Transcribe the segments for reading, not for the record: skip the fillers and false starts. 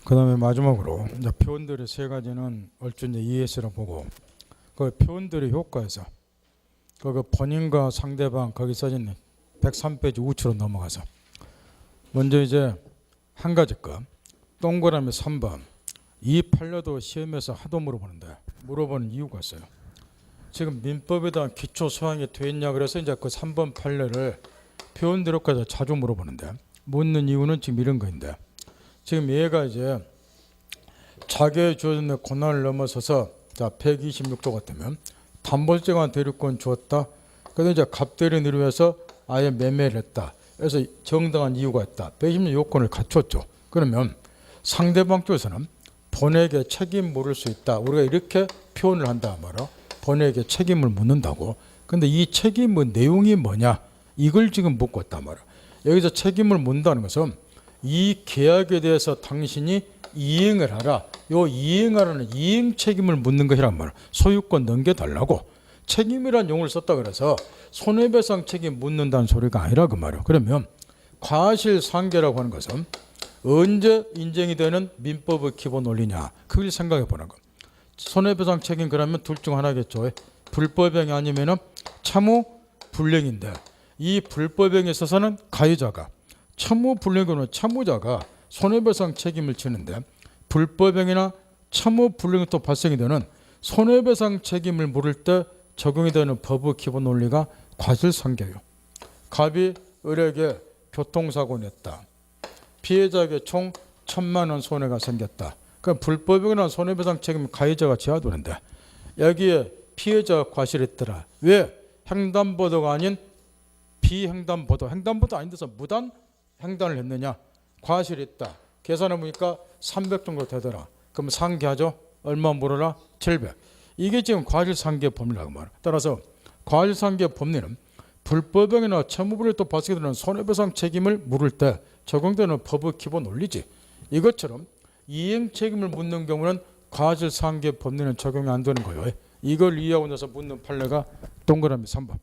그 다음에 마지막으로 이제 표현들의 세 가지는 얼추 이제 ES라고 보고 그 표현들의 효과에서 그 본인과 상대방 거기 써진 103페이지 우측으로 넘어가서 먼저 이제 한 가지 거 동그라미 3번 이 판례도 시험에서 하도 물어보는 이유가 있어요. 지금 민법에 대한 기초 소양이 돼 있냐 그래서 이제 그 3번 판례를 표현들 효과에서 자주 물어보는데 묻는 이유는 지금 이런 거인데 지금 얘가 이제 자기의 주어진 권한을 넘어서서 자 126조 같으면 담보증한 대리권 주었다. 그래서 이제 갑대리를 위해서 아예 매매를 했다. 그래서 정당한 이유가 있다. 126 요건을 갖췄죠. 그러면 상대방 쪽에서는 본에게 책임 물을 수 있다. 우리가 이렇게 표현을 한다 말이야. 본에게 책임을 묻는다고. 근데 이 책임의 내용이 뭐냐? 이걸 지금 묻고 있단 말이야. 여기서 책임을 묻는다는 것은 이 계약에 대해서 당신이 이행을 하라. 요 이행하라는 이행 책임을 묻는 것이란 말이야. 소유권 넘겨달라고. 책임이란 용어를 썼다 그래서 손해배상 책임 묻는다는 소리가 아니라 그 말이야. 그러면 과실상계라고 하는 것은 언제 인정이 되는 민법의 기본 원리냐. 그걸 생각해 보는 거. 손해배상 책임 그러면 둘 중 하나겠죠. 불법행위 아니면은 참후 불량인데 이 불법행위에 있어서는 가해자가 참후 불량으로는 참후자가 손해배상 책임을 지는데 불법행위나 참후 불량이 또 발생이 되는 손해배상 책임을 물을 때 적용이 되는 법의 기본 원리가 과실상계예요. 갑이 을에게 교통사고 냈다. 피해자에게 총 1,000만 원 손해가 생겼다. 그럼 불법행위나 손해배상 책임은 가해자가 져야 되는데 여기에 피해자가 과실했더라. 왜? 횡단보도가 아닌 비횡단보도, 횡단보도 아닌 데서 무단 횡단을 했느냐? 과실했다. 계산해 보니까 300 정도 되더라. 그럼 상계하죠? 얼마 물어라? 700. 이게 지금 과실상계 법리라고 말이야. 따라서 과실상계 법리는 불법행위나 채무불이익 또 발생이 되는 손해배상 책임을 물을 때 적용되는 법의 기본 원리지. 이것처럼 이행 책임을 묻는 경우는 과실상계 법리는 적용이 안 되는 거예요. 이걸 이해하고 나서 묻는 판례가 동그라미 3번.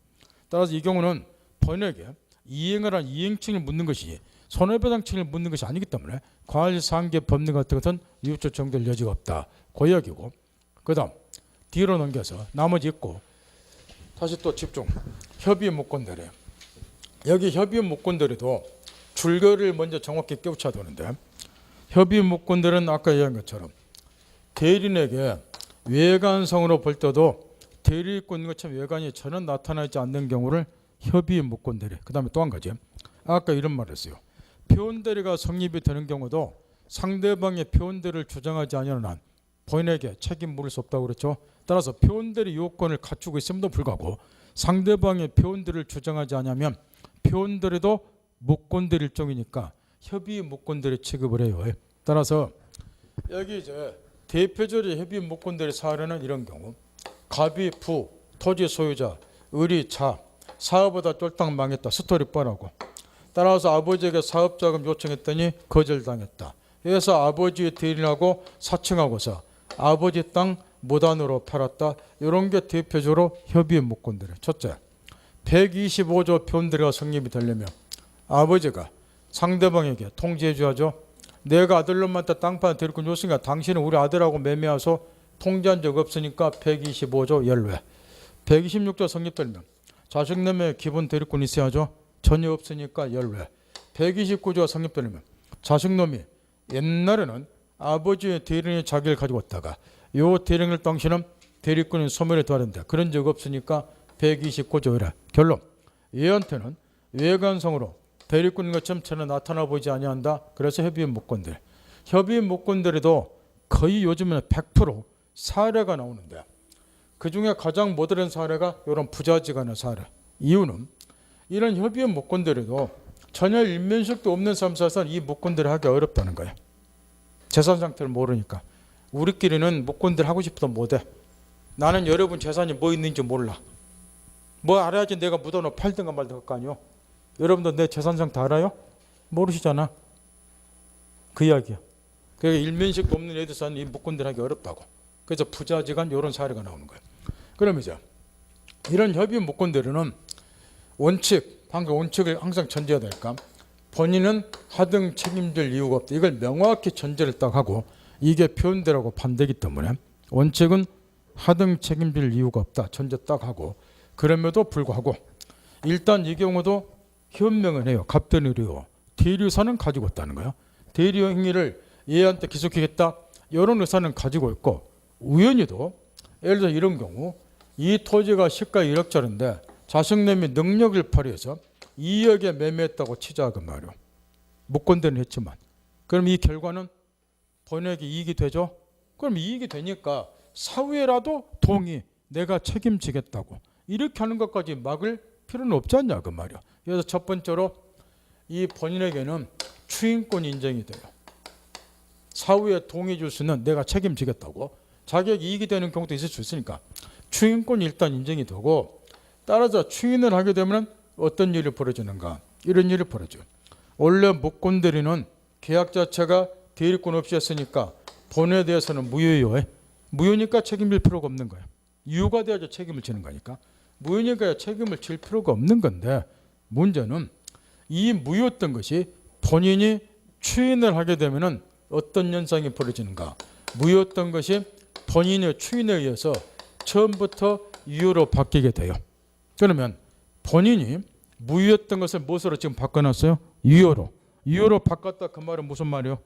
따라서 이 경우는 본에게 이행을 한 이행 책임을 묻는 것이 손해배상 책임을 묻는 것이 아니기 때문에 과실상계 법리 같은 것은 이웃적 정될 여지가 없다. 그 이야기고. 그 다음 뒤로 넘겨서 나머지 있고 다시 또 집중. 협의 무권대리. 여기 협의 무권대리도 줄거리를 먼저 정확히 깨우쳐야 되는데 협의 무권대리는 아까 얘기한 것처럼 대리인에게 외관성으로 볼 때도 대리권 있는 것처럼 외관이 전혀 나타나지 않는 경우를 협의 무권대리. 그 다음에 또 한 가지 아까 이런 말을 했어요. 표현대리가 성립이 되는 경우도 상대방의 표현대리를 주장하지 않으면 한 본인에게 책임 물을 수 없다고 그랬죠. 따라서 표현대리 요건을 갖추고 있음에도 불구하고 상대방의 표현대리를 주장하지 않으면 표현대리도 무권대리 일종이니까 협의 무권대리 취급을 해요. 따라서 여기 이제 대표적으로 협의 무권대리 사례는 이런 경우 갑이 부, 토지 소유자, 을이 자, 사업보다 쫄딱 망했다. 스토리 뻔하고 따라서 아버지에게 사업자금 요청했더니 거절당했다. 그래서 아버지의 대리인하고 사칭하고서 아버지 땅 무단으로 팔았다. 이런 게 대표적으로 협의 무권대리. 첫째, 125조 표현대리가 성립이 되려면 아버지가 상대방에게 통지해줘야죠. 내가 아들놈한테 땅판 대리권 줬으니까 당신은 우리 아들하고 매매해서 통지한 적 없으니까 125조 열외. 126조 성립되려면 자식놈의 기본 대리권 있어야죠. 전혀 없으니까 열외. 129조가 성립되려면 자식놈이 옛날에는 아버지의 대리인의 자기를 가지고 있다가 요 대리인을 당신은 대리권을 소멸해 둬야 된다. 그런 적 없으니까 129조이라. 결론. 얘한테는 외관성으로 대리권인 것처럼 전혀 나타나 보이지 아니한다. 그래서 협의 무권대리. 협의 무권대리도 거의 요즘에는 100% 사례가 나오는데 그중에 가장 모델한 사례가 이런 부자지간의 사례. 이유는 이런 협의 무권대리도 전혀 일면식도 없는 사람 사이에서는 이 무권대리 하기 어렵다는 거예요. 재산 상태를 모르니까. 우리끼리는 무권대리 하고 싶어도 못해. 나는 여러분 재산이 뭐 있는지 몰라. 뭐 알아야지 내가 묻어놓고 팔든가 말든가 할 거 아니요. 여러분도 내 재산 상태 알아요? 모르시잖아. 그 이야기야. 그러니까 일면식도 없는 애들 사는 이 무권대리 하기 어렵다고. 그래서 부자지간 이런 사례가 나오는 거예요. 그럼 이제 이런 협의 무권대리는 원칙, 방금 원칙을 항상 전제해야 될까? 본인은 하등 책임질 이유가 없다. 이걸 명확히 전제를 딱 하고 이게 표현대라고 반대기 때문에 원칙은 하등 책임질 이유가 없다. 전제 딱 하고 그럼에도 불구하고 일단 이 경우도 현명을 해요. 갑된 의료. 대리의사는 가지고 있다는 거예요. 대리 행위를 얘한테 기속하겠다. 이런 의사는 가지고 있고 우연히도 예를 들어 이런 경우 이 토지가 시가 1억짜리인데 자식놈이 능력을 발휘해서 2억에 매매했다고 치자 그 말이요. 무권대는 했지만 그럼 이 결과는 본인에게 이익이 되죠. 그럼 이익이 되니까 사후에라도 동의 내가 책임지겠다고 이렇게 하는 것까지 막을 필요는 없지 않냐 그 말이야. 그래서 첫 번째로 이 본인에게는 추인권 인정이 돼요. 사후에 동의 줄 수는 내가 책임지겠다고 자기에게 이익이 되는 경우도 있을 수 있으니까 추인권이 일단 인정이 되고 따라서 추인을 하게 되면 어떤 일이 벌어지는가 이런 일이 벌어져요. 원래 무권대리는 계약 자체가 대리권 없이 했으니까 본에 대해서는 무효예요. 무효니까 책임질 필요가 없는 거예요. 이유가 돼야지 책임을 지는 거니까 무효니까 책임을 질 필요가 없는 건데 문제는 이 무효였던 것이 본인이 추인을 하게 되면 어떤 현상이 벌어지는가. 무효였던 것이 본인의 추인에 의해서 처음부터 유효로 바뀌게 돼요. 그러면 본인이 무효였던 것을 무엇으로 지금 바꿔놨어요? 유효로. 유효로 바꿨다 그 말은 무슨 말이요?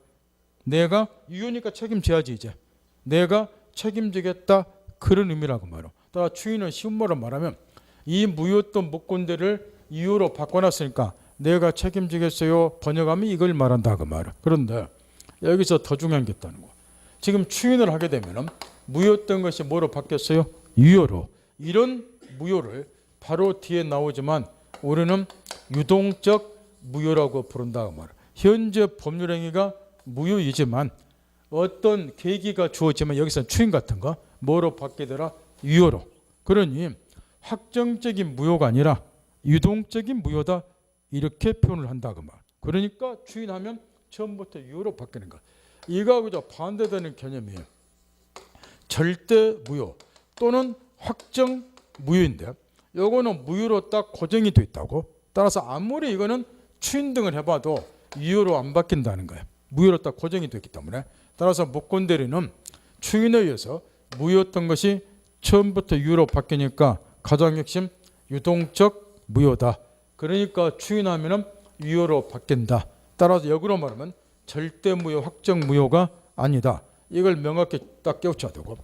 내가 유효니까 책임져야지 이제. 내가 책임지겠다 그런 의미라고 말이요. 따라 추인은 쉬운 말로 말하면 이 무효였던 무권대를 유효로 바꿔놨으니까 내가 책임지겠어요. 번역하면 이걸 말한다 그 말이요. 그런데 여기서 더 중요한 게 있다는 거. 지금 추인을 하게 되면 무효였던 것이 뭐로 바뀌었어요? 유효로. 이런 무효를 바로 뒤에 나오지만 우리는 유동적 무효라고 부른다고 말이에요. 현재 법률 행위가 무효이지만 어떤 계기가 주어지면 여기서 추인 같은 거 뭐로 바뀌더라? 유효로. 그러니 확정적인 무효가 아니라 유동적인 무효다 이렇게 표현을 한다고 말. 그러니까 추인하면 처음부터 유효로 바뀌는 거. 이거하고 반대되는 개념이에요. 절대 무효 또는 확정 무효인데 요거는 무효로 딱 고정이 돼 있다고. 따라서 아무리 이거는 추인 등을 해봐도 유효로 안 바뀐다는 거예요. 무효로 딱 고정이 되기 때문에. 따라서 무권대리는 추인에 의해서 무효였던 것이 처음부터 유효로 바뀌니까 가장 핵심 유동적 무효다. 그러니까 추인하면 유효로 바뀐다. 따라서 역으로 말하면 절대 무효, 확정 무효가 아니다. 이걸 명확히 딱 깨우쳐야 되고.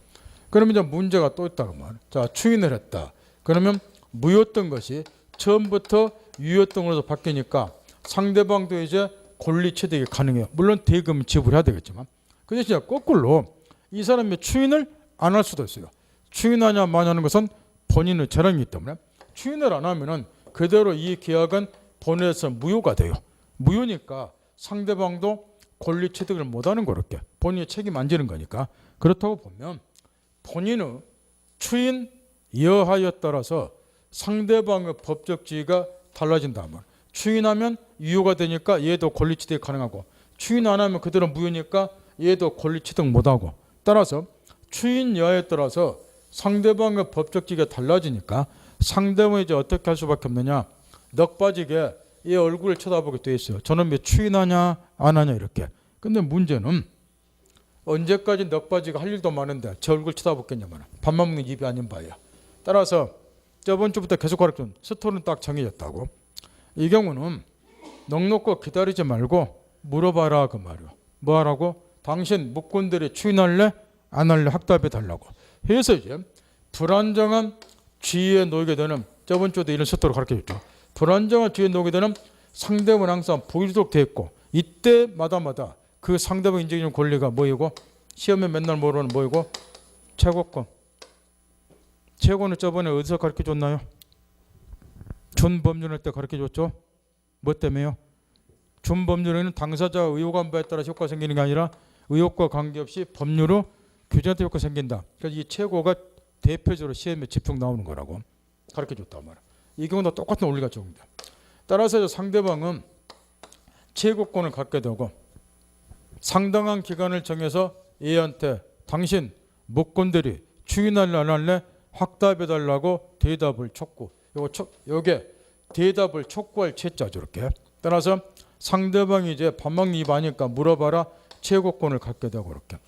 그러면 이제 문제가 또 있다고 말이야. 자, 추인을 했다. 그러면 무효였던 것이 처음부터 유효였던 걸로 바뀌니까 상대방도 이제 권리 취득이 가능해요. 물론 대금 지불해야 되겠지만 그 대신에 거꾸로 이 사람이 추인을 안 할 수도 있어요. 추인하냐 마냐는 것은 본인의 재량이기 때문에 추인을 안 하면은 그대로 이 계약은 본에서 무효가 돼요. 무효니까 상대방도 권리 취득을 못하는 거렇게 본인이 책임 안 지는 거니까. 그렇다고 보면 본인의 추인 여하에 따라서 상대방의 법적 지위가 달라진다면 추인하면 유효가 되니까 얘도 권리 취득이 가능하고 추인 안 하면 그대로 무효니까 얘도 권리 취득 못하고. 따라서 추인 여하에 따라서 상대방의 법적 지위가 달라지니까 상대방이 이제 어떻게 할 수밖에 없느냐. 넋 빠지게 얘 얼굴을 쳐다보게 돼 있어요. 저는 왜 추인하냐 안 하냐 이렇게. 근데 문제는 언제까지 넋 빠지게 할 일도 많은데 제 얼굴 쳐다보겠냐면 밥만 먹는 입이 아닌 바야. 따라서 저번 주부터 계속 가르쳐준 스토리는 딱 정해졌다고. 이 경우는 넉넉히 기다리지 말고 물어봐라 그 말이요. 뭐 하라고? 당신 무권들이 추인할래? 안 할래? 확답해 달라고. 해서 이제 불안정한 지위에 놓이게 되는 저번 주도 이런 스토리 가르쳐줬죠. 불안정한 지위에 놓이게 되는 상대방은 항상 보이도록 돼 있고 이때마다 그 상대방 인정해주는 권리가 뭐이고 시험에 맨날 모르는 뭐이고 최고권. 최고는 저번에 어디서 가르쳐줬나요? 준법률할 때 가르쳐줬죠. 뭐 때문에요? 준법률에는 당사자가 의혹한 바에 따라 효과가 생기는 게 아니라 의혹과 관계없이 법률로 규정한 효과가 생긴다. 그래서 이 최고가 대표적으로 시험에 집중 나오는 거라고 가르쳐줬단 말이야. 이 경우도 똑같은 원리가 적용돼. 따라서 상대방은 최고권을 갖게 되고 상당한 기간을 정해서 얘한테 당신 무권들이 추인할래 안 할래 확답해달라고 대답을 촉구. 요게 대답을 촉구할 채자죠. 이렇게. 따라서 상대방이 이제 반박리 입하니까 물어봐라 최고권을 갖게 되고 그렇게.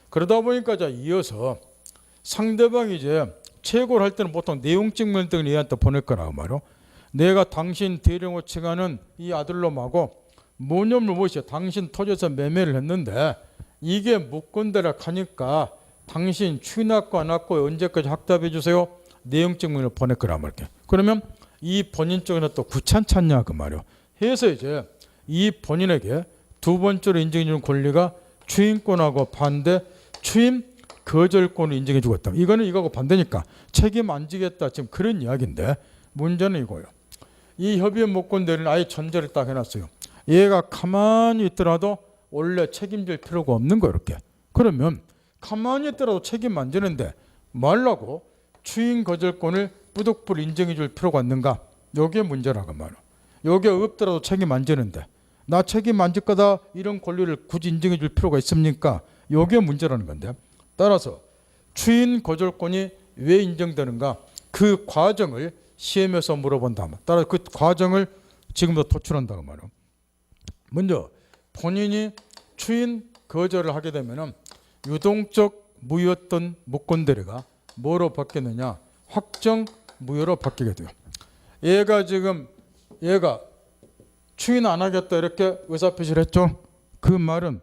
그러다 보니까 이제 이어서 상대방이 이제 최고를 할 때는 보통 내용 증명 등을 얘한테 보낼 거라고 말이요. 내가 당신 대령호 칭하는 이 아들놈하고 모념을 모시어 당신 토지에서 매매를 했는데 이게 묵건대라 하니까 당신 추인했고 안 했고 언제까지 확답해 주세요. 내용 증명을 보낼 거란 말이야. 그러면 이 본인 쪽에는 또 구찮잖냐 그 말이요. 해서 이제 이 본인에게 두 번째로 인정해 주는 권리가 추인권하고 반대 추임 거절권을 인정해 주겠다. 이거는 이거하고 반대니까 책임 안 지겠다 지금 그런 이야기인데 문제는 이거예요. 이 협의의 목권대리는 아예 전제를 딱 해놨어요. 얘가 가만히 있더라도 원래 책임질 필요가 없는 거 이렇게. 그러면 가만히 있더라도 책임 안 지는데 말라고 추인 거절권을 뿌득불 인정해 줄 필요가 없는가? 여기에 문제라고 말이야. 여기에 없더라도 책임 안 지는데 나 책임 안 질 거다 이런 권리를 굳이 인정해 줄 필요가 있습니까? 여기에 문제라는 건데 따라서 추인 거절권이 왜 인정되는가? 그 과정을 시험에서 물어본다. 따라서 그 과정을 지금부터 도출한다고 말이야. 먼저 본인이 추인 거절을 하게 되면은 유동적 무효였던 목권대리가 뭐로 바뀌느냐? 확정 무효로 바뀌게 돼요. 얘가 추인 안 하겠다 이렇게 의사표시를 했죠. 그 말은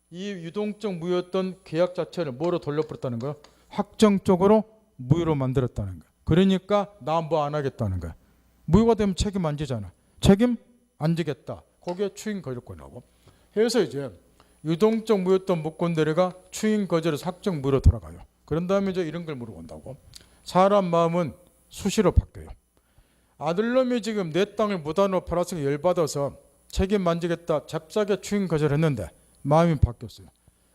이 유동적 무효였던 계약 자체를 뭐로 돌려버렸다는 거야? 확정적으로 무효로 만들었다는 거야. 그러니까 나 뭐 안 하겠다는 거야. 무효가 되면 책임 안 지잖아. 책임 안 지겠다. 거기에 추인 거절권하고 해서 이제 유동적 무효였던 목권대리가 추인 거절에서 확정 무효로 돌아가요. 그런 다음에 이제 이런 걸 물어본다고. 사람 마음은 수시로 바뀌어요. 아들놈이 지금 내 땅을 무단으로 팔아서 열받아서 책임 안 지겠다 잽싸게 추인 거절했는데 마음이 바뀌었어요.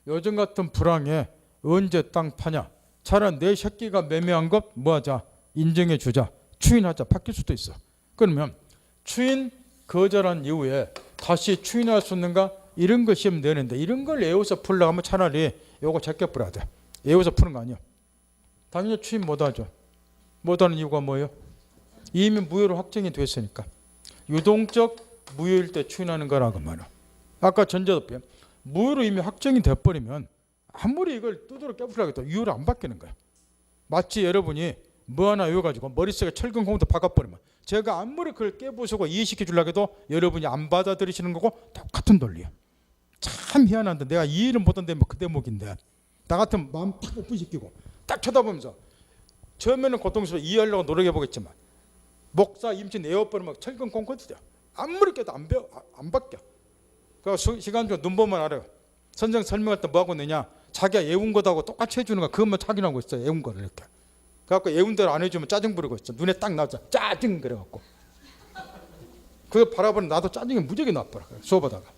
요즘 같은 불황에 언제 땅 파냐? 차라리 내 새끼가 매매한 것 뭐하자? 인정해 주자. 추인하자. 바뀔 수도 있어. 그러면 추인 거절한 이후에 다시 추인할 수 있는가? 이런 거 시험 내는데 이런 걸 외워서 풀려고 하면 차라리 요거 제껴 풀어야 돼. 외워서 푸는 거 아니야. 당연히 추인 못하죠. 못하는 이유가 뭐예요? 이미 무효로 확정이 됐으니까. 유동적 무효일 때 추인하는 거라고 말이야. 아까 전제도표 무효로 이미 확정이 돼버리면 아무리 이걸 두드러 깨부수려고 해도 이유를 안 바뀌는 거야. 마치 여러분이 뭐 하나 외워가지고 머릿속에 철근 컴퓨터 박아버리면 제가 아무리 그걸 깨부수고 이해시켜 주려고 해도 여러분이 안 받아들이시는 거고 똑같은 논리야. 참 희한한데 내가 이해를 못한데 그 대목인데 나 같으면 마음 탁 오픈시키고 딱 쳐다보면서 처음에는 고통스러워 이해하려고 노력해보겠지만 목사 임신 에어버리면 철근 콘크리트야. 아무리 깨도 안 바뀌어. 그래서 시간 좀 눈 보면 알아요. 선생 설명할 때 뭐하고 있느냐. 자기가 애운 거하고 똑같이 해주는 거 그것만 확인하고 있어요. 애운 거를 이렇게. 그래갖고 애운 대로 안 해주면 짜증 부리고 있어. 눈에 딱 나왔어. 짜증 그래갖고. 그거 바라보는 나도 짜증이 무지하게 나빠라. 수업하다가.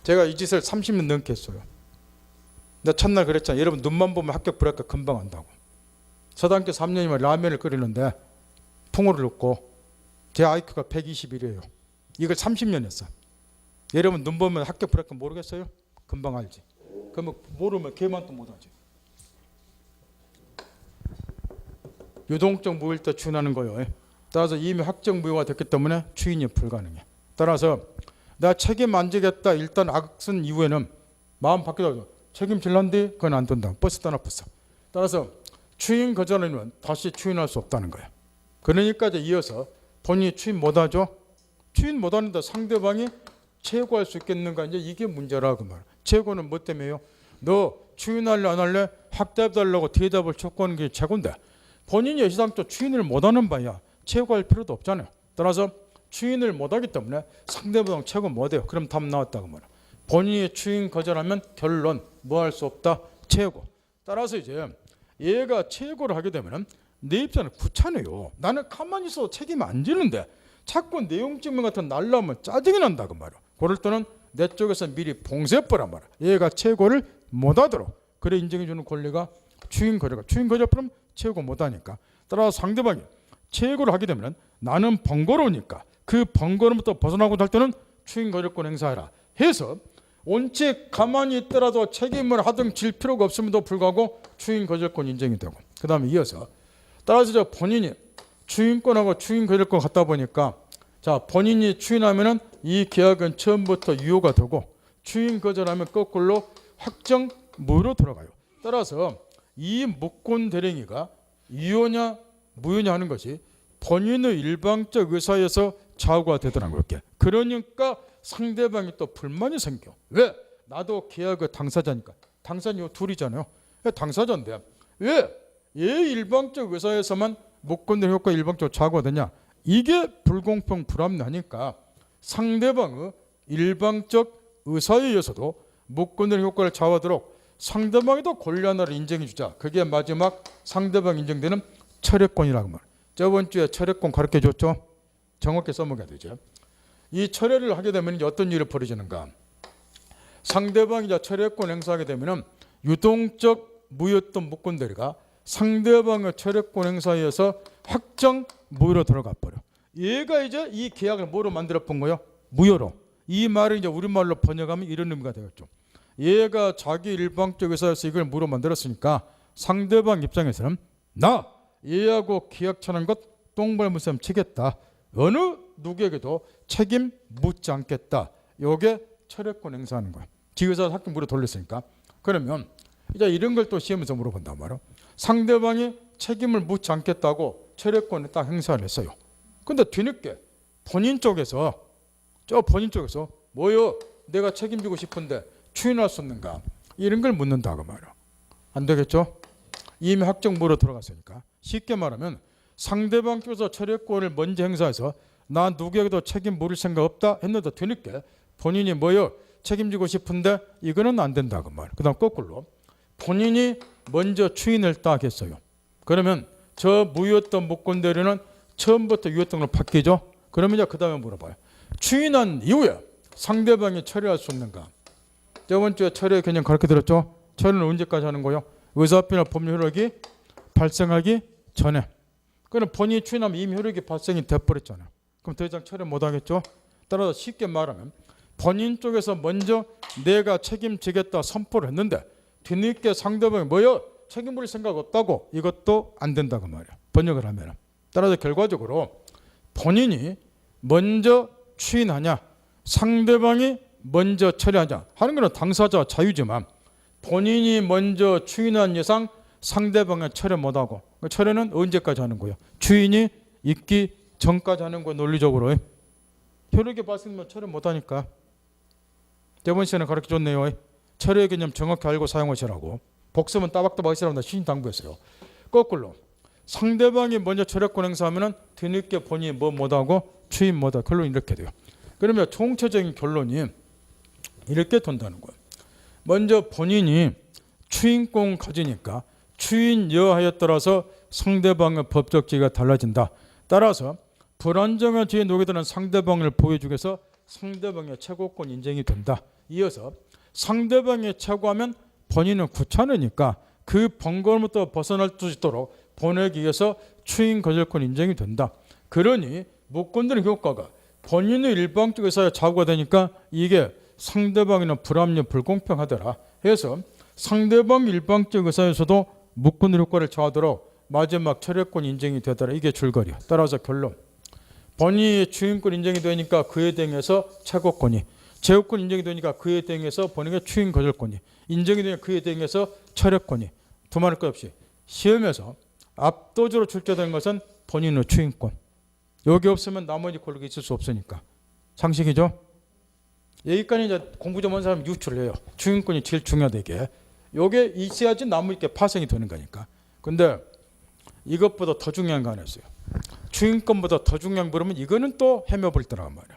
제가 이 짓을 30년 넘게 했어요. 나 첫날 그랬잖아. 여러분 눈만 보면 합격 불합격 금방 한다고. 서당교 3년이면 라면을 끓이는데 통으로 넣고 제 IQ가 121이에요. 이걸 30년 했어. 여러분 눈 보면 합격 불합격 모르겠어요? 금방 알지. 그러면 모르면 걔만 또 못하지. 유동적 무효일 때 추인하는 거예요. 따라서 이미 확정 무효가 됐기 때문에 추인이 불가능해. 따라서 내가 책임 안 지겠다 일단 악쓴 이후에는 마음 바뀌어서 책임질란데 그건 안 된다. 버스 떠나버렸어. 따라서 추인 거절하면 다시 추인할 수 없다는 거야. 그러니까 이제 이어서 본인이 추인 못하죠. 추인 못하는데 상대방이 최고할 수 있겠는가? 이제 이게 문제라고 말. 최고는 뭐 때문에요? 너 추인할래 안 할래? 확답해달라고 대답을 촉구하는 게 최고인데 본인이 애시당초 추인을 못하는 바야 최고할 필요도 없잖아요. 따라서 추인을 못하기 때문에 상대방 최고 못해요. 그럼 답 나왔다고 말이야. 본인이 추인 거절하면 결론 뭐 할 수 없다? 최고. 따라서 이제 얘가 최고를 하게 되면 내 입장은 귀찮아요. 나는 가만히 있어도 책임 안 지는데 자꾸 내용 증명 같은 날라오면 짜증이 난다고 말이야. 그럴 때는 내 쪽에서 미리 봉쇄해버란 말이야. 얘가 최고를 못하도록. 그래 인정해주는 권리가 추인 거절가. 추인 거절하면 최고 못하니까. 따라서 상대방이 최고를 하게 되면 나는 번거로우니까 그 번거로움부터 벗어나고자 할 때는 추인 거절권 행사해라 해서 원칙 가만히 있더라도 책임을 하등 질 필요가 없음에도 불구하고 추인 거절권 인정이 되고 그 다음에 이어서 따라서 본인이 추인권하고 추인 거절권 갖다 보니까 자, 본인이 추인하면은 이 계약은 처음부터 유효가 되고 추인 거절하면 거꾸로 확정 무효로 들어가요. 따라서 이 무권 대행위가 유효냐 무효냐 하는 것이 본인의 일방적 의사에서 좌우가 되더라고요. 그러니까 상대방이 또 불만이 생겨. 왜? 나도 계약의 당사자니까. 당사자 둘이잖아요. 당사자인데 왜? 얘 일방적 의사에서만 무권대 효과 일방적으로 좌우가 되냐? 이게 불공평 불합리하니까 상대방의 일방적 의사에 의해서도 무권대 효과를 좌우하도록 상대방에도 권리 하나를 인정해 주자. 그게 마지막 상대방 인정되는 철회권이라고 말이에요. 저번 주에 철회권 가르쳐 줬죠. 정확히 써먹어야 되죠. 이 철회를 하게 되면 어떤 일이 벌어지는가? 상대방이 철회권 행사하게 되면 유동적 무효였던 무권대리가 상대방의 철회권 행사에 의해서 확정 무효로 들어가 버려. 얘가 이제 이 계약을 뭐로 만들어 본 거예요? 무효로. 이 말을 이제 우리말로 번역하면 이런 의미가 되겠죠. 얘가 자기 일방적 의사에서 이걸 무효로 만들었으니까 상대방 입장에서는 나 얘하고 계약처는 것 똥발무쌈 치겠다. 어느 누구에게도 책임 묻지 않겠다. 요게 철회권 행사하는 거야. 지의사 합격 무효로 돌렸으니까. 그러면 이제 이런 걸 또 시험에서 물어본단 말이야. 상대방이 책임을 묻지 않겠다고 철회권을 딱 행사를 했어요. 근데 뒤늦게 본인 쪽에서 뭐요? 내가 책임지고 싶은데 추인할 수 없는가? 이런 걸 묻는다고 말이야. 안 되겠죠? 이미 확정 무효로 들어갔으니까. 쉽게 말하면 상대방 쪽에서 철회권을 먼저 행사해서 나 누구에게도 책임 물을 생각 없다 했는데 뒤늦게 본인이 뭐요? 책임지고 싶은데 이거는 안 된다고 말이야. 그 다음 거꾸로 본인이 먼저 추인을 딱 했어요. 그러면 저 무효였던 무권대리는 처음부터 유효였던 걸로 바뀌죠. 그러면 이제 그 다음에 물어봐요. 추인한 이후에 상대방이 철회할 수 없는가? 저번 주에 철회 개념 가르쳐 드렸죠. 철회는 언제까지 하는 거예요? 의사합의나 법률 효력이 발생하기 전에. 그럼 본인이 추인하면 이미 효력이 발생이 돼버렸잖아요. 그럼 더 이상 철회 못 하겠죠. 따라서 쉽게 말하면 본인 쪽에서 먼저 내가 책임지겠다 선포를 했는데 뒤늦게 상대방이 뭐요? 책임 물을 생각 없다고. 이것도 안 된다고 말이야. 번역을 하면. 따라서 결과적으로 본인이 먼저 추인하냐 상대방이 먼저 처리하냐 하는 것은 당사자 자유지만 본인이 먼저 추인한 이상 상대방은 철회 못하고 철회는 언제까지 하는 거예요? 추인이 있기 전까지 하는 거 논리적으로. 효력이 발생하면 철회 못하니까. 저번 시간에 가르쳐줬네요. 철회 개념 정확히 알고 사용하시라고. 복습은 따박따박 하시라고 신당부했어요. 거꾸로 상대방이 먼저 철회권 행사하면 뒤늦게 본인이 뭐 못하고 추인 못하고 결론이 이렇게 돼요. 그러면 총체적인 결론이 이렇게 된다는 거예요. 먼저 본인이 추인권 가지니까 추인 여하에 따라서 상대방의 법적 지위가 달라진다. 따라서 불안정한 지위에 놓게 되는 상대방을 보여주기 위해서 상대방의 최고권 인정이 된다. 이어서 상대방이 최고하면 본인은 귀찮으니까 그 번거로움부터 벗어날 수 있도록 보내기 위해서 추인 거절권 인정이 된다. 그러니 무권대리 효과가 본인의 일방적 의사에 좌우가 되니까 이게 상대방에는 불합리 불공평하더라 해서 상대방 일방적 의사에서도 무권대리 효과를 좌우하도록 마지막 철회권 인정이 되더라. 이게 줄거리야. 따라서 결론. 본인이 추인권 인정이 되니까 그에 대응해서 최고권이, 제후권 인정이 되니까 그에 대응해서 본인의 추인 거절권이, 인정이 되니까 그에 대응해서 철회권이. 두말할 것 없이 시험에서 압도적으로 출제된 것은 본인의 추인권. 여기 없으면 나머지 권리가 있을 수 없으니까. 상식이죠? 여기까지 이제 공부 좀 한 사람이 유출을 해요. 추인권이 제일 중요하다 이게. 요게 있어야지 나무 있게 파생이 되는 거니까. 근데 이것보다 더 중요한 거 하나 있어요. 추인권보다 더 중요한 거 그러면 이거는 또 헤매볼 때란 말이야.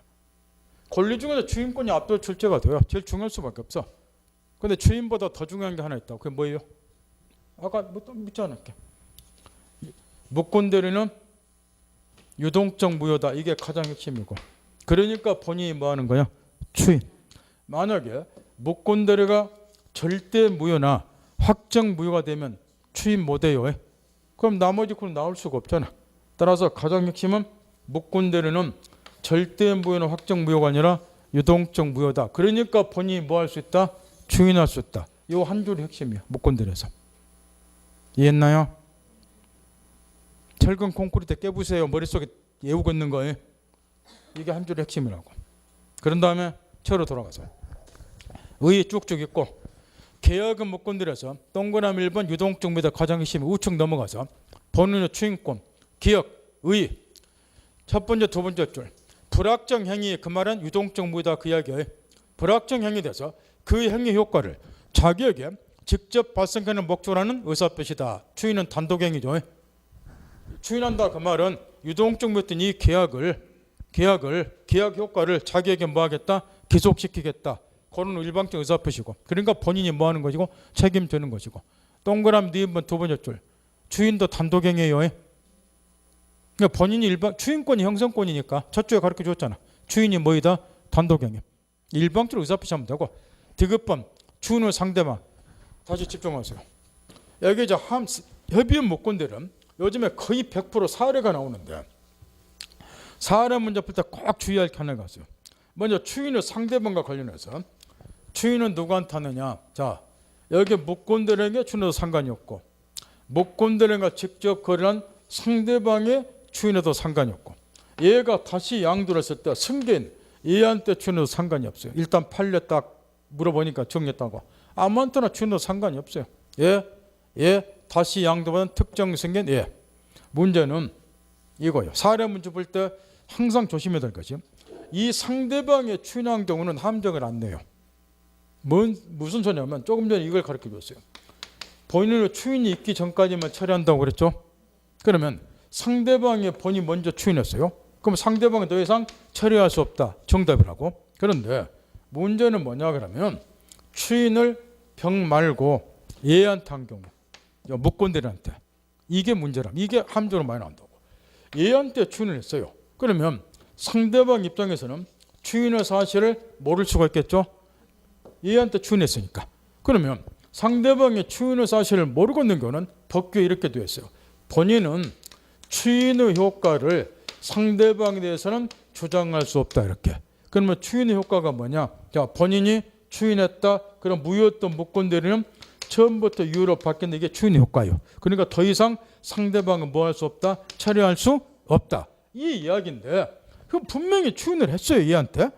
권리 중에서 추인권이 압도적 출제가 돼요. 제일 중요할 수밖에 없어. 근데 추인보다 더 중요한 게 하나 있다고. 그게 뭐예요? 아까 묻지 않을게. 무권대리는 유동적 무효다. 이게 가장 핵심이고. 그러니까 본인이 뭐 하는 거야? 추인. 만약에 무권대리가 절대 무효나 확정 무효가 되면 추인 못해요. 그럼 나머지 건 나올 수가 없잖아. 따라서 가장 핵심은 무권대리는 절대 무효나 확정 무효가 아니라 유동적 무효다. 그러니까 본인이 뭐 할 수 있다? 추인할 수 있다. 이 한 줄이 핵심이야. 무권대리에서. 이해했나요? 철근 콘크리트 깨부세요. 머릿속에 외우고 있는 거예요. 이게 한 줄의 핵심이라고. 그런 다음에 처로 돌아가서 의 쭉쭉 있고 계약은 못 건드려서 동그라미 1번 유동적 무효다 가장 핵심이 우측 넘어가서 본인의 추인권 기억 의 첫 번째 두 번째 줄 불확정 행위 그 말은 유동적 무효다 그 이야기에 불확정 행위 돼서 그 행위 효과를 자기에게 직접 발생하는 목적으로 하는 의사표시다. 추인은 단독행위죠. 추인한다 그 말은 유동적 무효였던 이 계약 효과를 자기에게 뭐 하겠다? 기속시키겠다. 그런 일방적 의사표시고 그러니까 본인이 뭐 하는 것이고 책임지는 것이고 동그라미 2번 두 번째 줄 추인도 단독행위예요. 그러니까 본인이 추인권이 형성권이니까 첫 주에 가르쳐 줬잖아. 추인이 뭐이다? 단독행위. 일방적으로 의사표시하면 되고 디귿번 추인의 상대방 다시 집중하세요. 여기 이제 협의원 목권들은 요즘에 거의 100% 사례가 나오는데 사례 문제 풀 때 꼭 주의할 게 하나가 있어요. 먼저 추인의 상대방과 관련해서 추인은 누구한테 하느냐. 자 여기 목권들에게 추인에도 상관이 없고 목권들과 직접 거래한 상대방의 추인에도 상관이 없고 얘가 다시 양도를 했을 때 승계인 얘한테 추인에도 상관이 없어요. 일단 팔렸다 물어보니까 정했다고 아무한테나 추인에도 상관이 없어요. 다시 양도받은 특정 승계인 문제는 이거예요. 사례 문제 볼 때 항상 조심해야 될 것이 이 상대방의 추인한 경우는 함정을 안 내요. 무슨 소리냐면 조금 전에 이걸 가르쳐 줬어요. 본인의 추인이 있기 전까지만 처리한다고 그랬죠. 그러면 상대방의 본인이 먼저 추인했어요. 그럼 상대방은 더 이상 처리할 수 없다. 정답이라고. 그런데 문제는 뭐냐 그러면 추인을 병 말고 얘한테 한 경우 목권들한테 이게 문제라. 이게 함정으로 많이 나온다고. 얘한테 추인을 했어요. 그러면 상대방 입장에서는 추인의 사실을 모를 수가 있겠죠. 얘한테 추인했으니까. 그러면 상대방의 추인의 사실을 모르고 있는 경우는 법규에 이렇게 되어 있어요. 본인은 추인의 효과를 상대방에 대해서는 주장할 수 없다. 이렇게. 그러면 추인의 효과가 뭐냐? 자, 본인이 추인했다. 그럼 무효였던 목권들은 처음부터 유효로 바뀌는 이게 추인의 효과예요. 그러니까 더 이상 상대방은 뭐 할 수 없다? 처리할 수 없다. 이 이야기인데 그 분명히 추인을 했어요. 얘한테.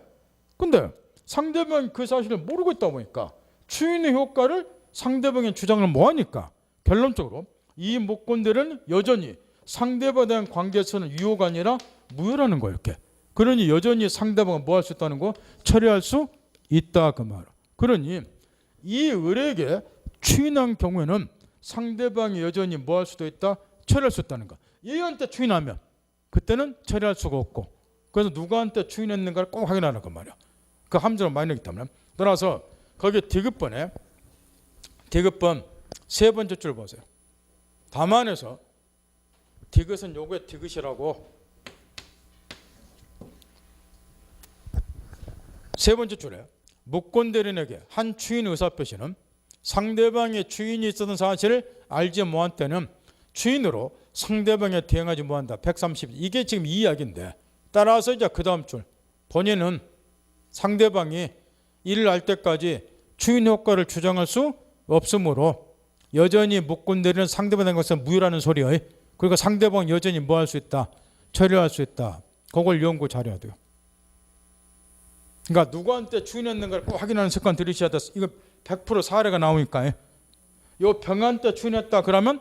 근데 상대방이 그 사실을 모르고 있다 보니까 추인의 효과를 상대방의 주장을 뭐하니까 결론적으로 이 목권들은 여전히 상대방에 대한 관계에서는 유효가 아니라 무효라는 거예요. 이렇게. 그러니 여전히 상대방은 뭐 할 수 있다는 거? 처리할 수 있다 그 말. 그러니 이 의뢰에게 추인한 경우에는 상대방이 여전히 뭐 할 수도 있다? 처리할 수 있다는 거. 얘한테 추인하면 그때는 처리할 수가 없고 그래서 누구한테 추인했는가를 꼭 확인하는 거 말이야. 그 함정을 많이 넣기 때문에. 따라서 거기 디귿번에 디귿번 세 번째 줄 보세요. 다만에서 디귿은 요거의 디귿이라고 세 번째 줄에 목권대리인에게 한 추인 의사표시는 상대방의 추인이 있었던 사실을 알지 못한 때는 추인으로 상대방에 대응하지 못한다. 130 이게 지금 이 이야기인데 따라서 이제 그 다음 줄 본인은 상대방이 이를 알 때까지 추인 효과를 주장할 수 없으므로 여전히 목권대리는 상대방에 것은 무효라는 소리예요. 그리고 상대방은 여전히 뭐 할 수 있다? 처리할 수 있다. 그걸 연구 잘해야 돼요. 그러니까 누구한테 추인했는가를 꼭 확인하는 습관 들이셔야 돼. 이거 100% 사례가 나오니까. 요 병한테 추인했다 그러면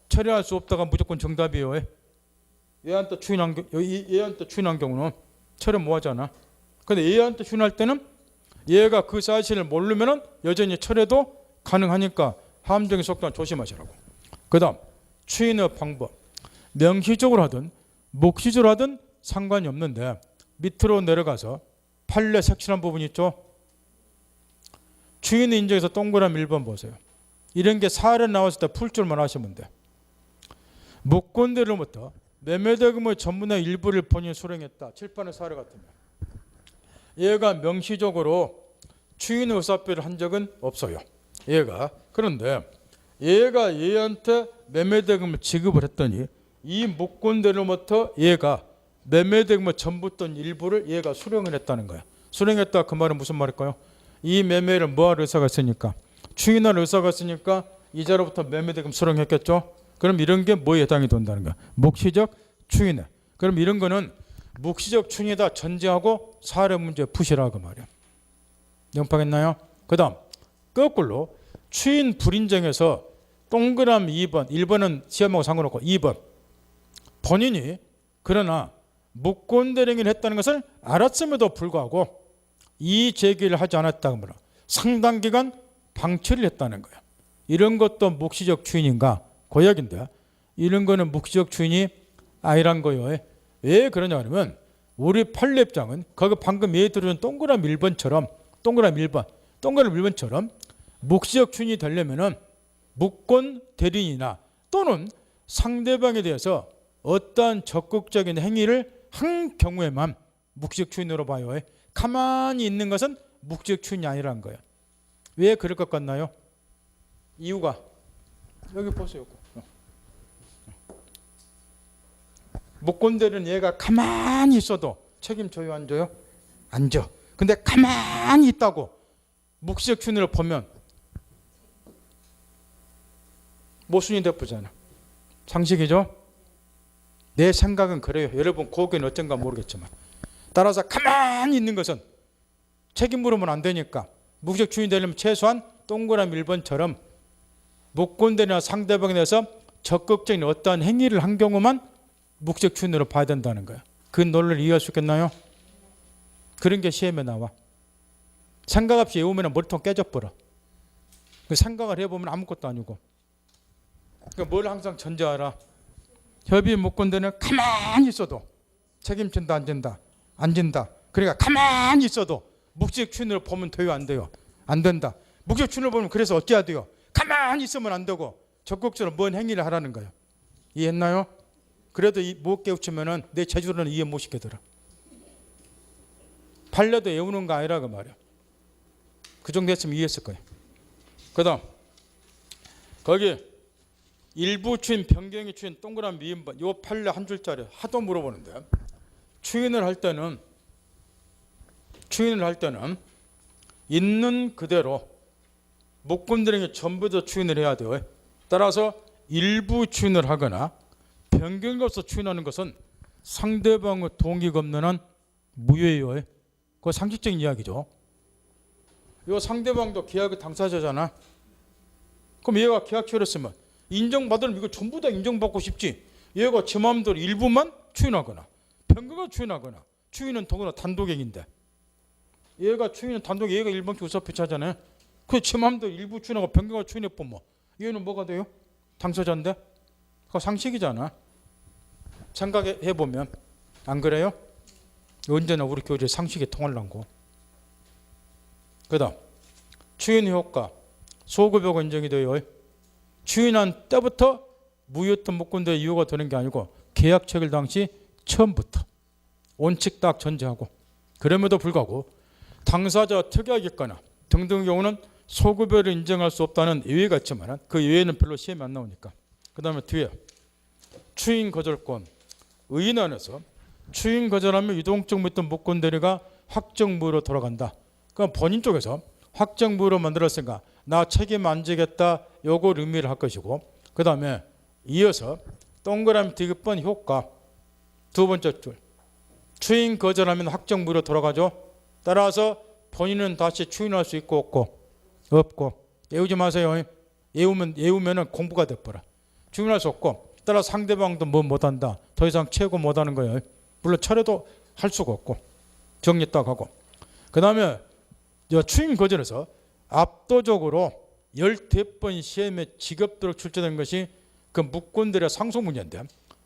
처리할 수 없다가 무조건 정답이에요. 얘한테 추인한 경우는 처리 못 하잖아. 근데 얘한테 추인할 때는 얘가 그 사실을 모르면은 여전히 처리도 가능하니까 함정의 속도는 조심하시라고. 그다음 추인의 방법. 명시적으로 하든 묵시적으로 하든 상관이 없는데 밑으로 내려가서 판례 색칠한 부분 있죠. 추인 인정에서 동그라미 1번 보세요. 이런 게 사례 나왔을 때 풀 줄만 하시면 돼. 목권대로부터 매매대금의 전분의 일부를 본인이 수령했다. 7번의 사례 같으면 얘가 명시적으로 추인 의사표를 한 적은 없어요. 얘가. 그런데 얘가 얘한테 매매대금을 지급을 했더니 이 목권대로부터 얘가 매매대금의 전부 돈 일부를 얘가 수령을 했다는 거야. 수령했다 그 말은 무슨 말일까요? 이 매매를 뭐할 의사가 있으니까 추인할 의사가 있으니까 이자로부터 매매대금 수령했겠죠. 그럼 이런 게 뭐에 해당이 된다는 거야? 묵시적 추인에. 그럼 이런 거는 묵시적 추인이다 전제하고 사례 문제 푸시라 그 말이야. 영파겠나요? 그 다음 거꾸로 추인 불인정에서 동그라미 2번, 1번은 시험하고 상관없고 2번 본인이 그러나 무권대령을 했다는 것을 알았음에도 불구하고 이의 제기를 하지 않았다고 말이야. 상당 기간 방치를 했다는 거야. 이런 것도 묵시적 추인인가? 그 이야기인데 이런 거는 묵시적 추인이 아니란 거예요. 왜 그러냐 하면 우리 판례입장은 거기 방금 예에 들어준 동그라미 1번처럼 동그라미 1번처럼 묵시적 추인이 되려면은 무권 대리인이나 또는 상대방에 대해서 어떠한 적극적인 행위를 한 경우에만 묵시적 추인으로 봐요. 가만히 있는 것은 묵시적 추인이 아니라는 거예요. 왜 그럴 것 같나요? 이유가 여기 보세요. 무권대리는 얘가 가만히 있어도 책임져요 안 져요? 안 져. 근데 가만히 있다고 묵시적 추인으로 보면 모순이 되쁘잖아. 상식이죠? 내 생각은 그래요. 여러분 고견은 어쩐가 모르겠지만 따라서 가만히 있는 것은 책임 물으면 안 되니까 묵시적 추인이 되려면 최소한 동그라미 1번처럼 무권대리나 상대방에 대해서 적극적인 어떠한 행위를 한 경우만 묵시적 추인으로 봐야 된다는 거야. 그 논리를 이해할 수 있겠나요? 그런 게 시험에 나와. 생각 없이 외우면 머리통 깨져버려. 생각을 해보면 아무것도 아니고. 그러니까 뭘 항상 전제하라. 협의 무권대리는 가만히 있어도 책임진다 안 진다? 안 진다. 그러니까 가만히 있어도 묵시적 추인으로 보면 돼요 안 돼요? 안 된다. 묵시적 추인으로 보면 그래서 어찌해야 돼요? 가만히 있으면 안 되고 적극적으로 뭔 행위를 하라는 거예요. 이해했나요? 그래도 못 깨우치면은 내 제주로는 이해 못 시키더라. 판례도 외우는 거 아니라 그 말이야. 그 정도 했으면 이해했을 거예요. 그 다음 거기 일부 추인, 변경의 추인, 동그라미 미인번 요 판례 한 줄짜리 하도 물어보는데 추인을 할 때는 있는 그대로 무권대리인이 전부 다 추인을 해야 돼요. 따라서 일부 추인을 하거나 변경으로서 추인하는 것은 상대방의 동의가 없는 한 무효예요. 그거 상식적인 이야기죠. 이 상대방도 계약의 당사자잖아. 그럼 얘가 계약 취소했으면 인정받으면 이거 전부 다 인정받고 싶지. 얘가 제 마음대로 일부만 추인하거나 변경을 추인하거나 추인은 더구나 단독행위인데 얘가 추인은 단독 얘가 일방적 의사표시하잖아요. 그 제 마음대로 일부 추인하고 변경을 추인해보면 얘는 뭐가 돼요? 당사자인데? 그거 상식이잖아. 생각해보면 안 그래요? 언제나 우리 교재 상식에 통하려고. 그 다음 추인 효과 소급여가 인정이 돼요. 추인한 때부터 무효였던 무권대리 이유가 되는 게 아니고 계약 체결 당시 처음부터 원칙 딱 전제하고 그럼에도 불구하고 당사자 특약이거나 등등 경우는 소급여를 인정할 수 없다는 예외가 있지만 그 예외는 별로 시험에 안 나오니까. 그 다음에 뒤에 추인 거절권 의인 안에서 추인 거절하면 유동적 묻던 무권대리가 확정무효로 돌아간다. 그럼 본인 쪽에서 확정무효로 만들었으니까 나 책임 안 지겠다 요걸 의미를 할 것이고 그 다음에 이어서 동그라미 디귿번 효과 두 번째 줄 추인 거절하면 확정무효로 돌아가죠. 따라서 본인은 다시 추인할 수 있고 없고 외우지 마세요. 외우면은 공부가 돼버려. 추인할 수 없고 따라 상대방도 뭐 못한다. 더 이상 최고 못하는 거예요. 물론 철회도 할 수가 없고 정리 딱 하고 그 다음에 추인 거절에서 압도적으로 12번 시험에 지겹도록 출제된 것이 그 무권대리 상속 문제인데